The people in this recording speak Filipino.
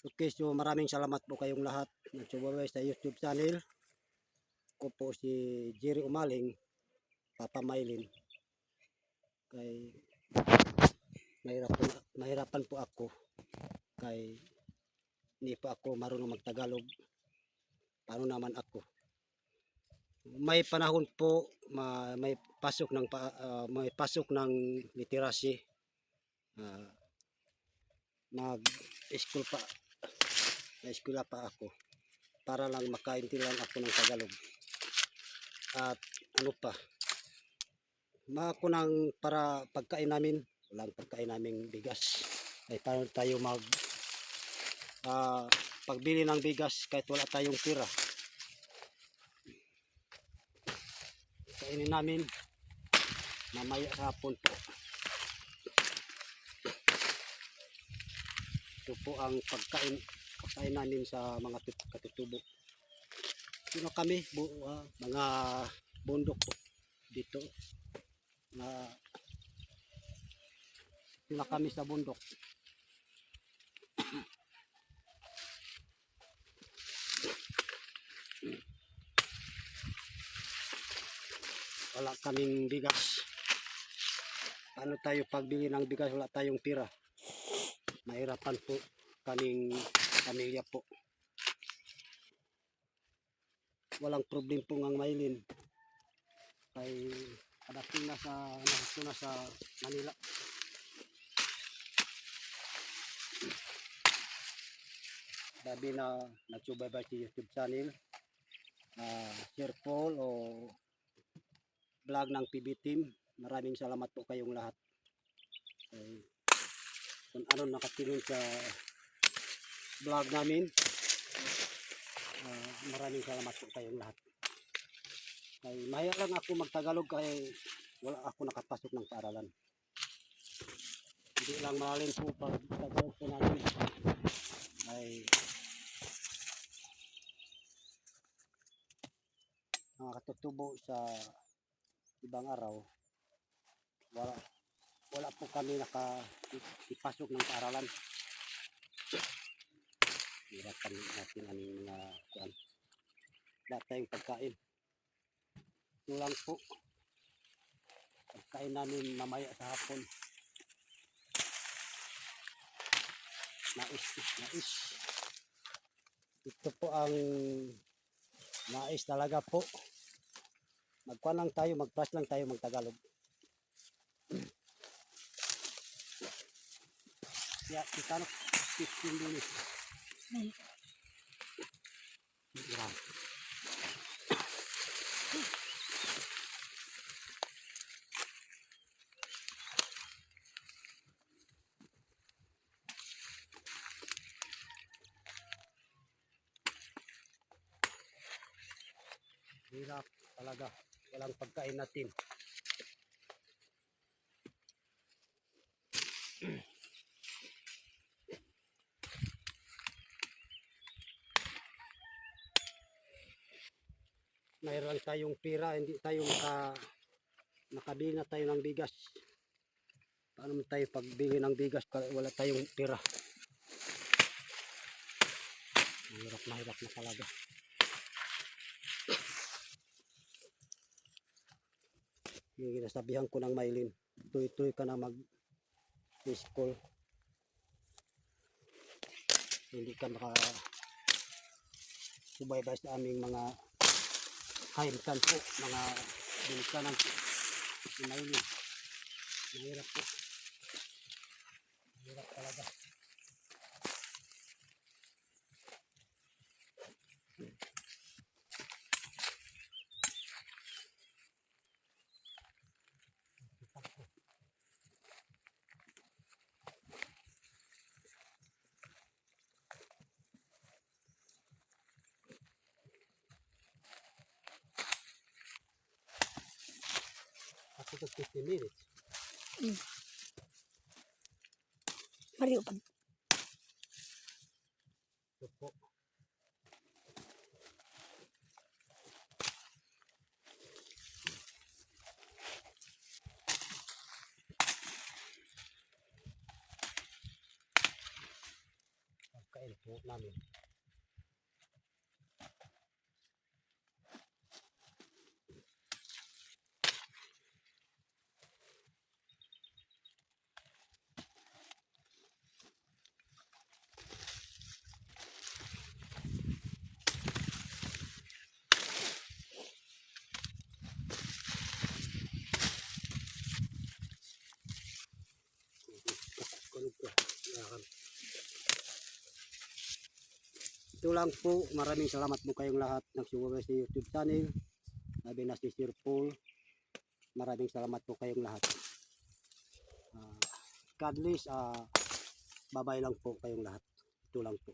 Okay, so maraming salamat po kayong lahat nagsubaybay sa YouTube channel ko po si Jerry Umaling, Papa Maylin. Kay mahirapan po ako kay hindi pa ako marunong magtagalog. Paano naman ako? May panahon po may pasok ng literacy. Nag-school pa na-eskwela pa ako para lang makaintindihan ako ng Tagalog. At ano pa, ako ng para pagkain namin, walang pagkain naming bigas. Ay paano tayo pagbili ng bigas kahit wala tayong pera. Kainin namin mamaya hapon po. Ito po ang pagkain namin sa mga katutubo. Sino kami? Mga bundok po dito. Sila kami sa bundok. Wala kaming bigas. Paano tayo pagbili ng bigas? Wala tayong pera. Mahirapan po kaming pamilya po. Walang problem po ng Maylin. Kay padating na sa Manila. Sabi na nagsubaybay sa YouTube channel. Sir Paul o vlog ng PB Team. Maraming salamat po kayong lahat. Kung ano nakatingin sa vlog namin, maraming salamat po kayong lahat. Mahirap lang ako magtagalog kaya wala ako nakapasok ng paaralan. Hindi lang malalim po pag tagalog po namin. Ay mga katutubo sa ibang araw, wala po kami nakapasok ng paaralan. Hirapan natin ang mga kuan. Wala tayong pagkain. Ito lang po. Pagkain namin mamaya sa hapon. Mais. Ito po ang mais talaga po. Magkuan lang tayo, mag-brush lang tayo magtagalog. Ya, kita no 15 minutes. Hirap talaga. Walang pagkain natin. Mayroon tayong pera, hindi tayo nakabili na tayo ng bigas. Paano tayo pagbili ng bigas kung wala tayong pera? Mahirap na talaga. Yung ginasabihan ko ng Maylin, tuloy-tuloy ka na mag-school. Hindi ka subaybay sa aming mga kainsan po, mga binikanan po. Si Maylin. Mahirap po. Mahirap talaga. After 50 minutes. Mario pag. Ito po. pagkain po namin. Ito lang po, maraming salamat po kayong lahat ng sumusunod sa YouTube channel. Sabi na si Sir Paul, maraming salamat po kayong lahat. God bless, babay lang po kayong lahat. Ito lang po.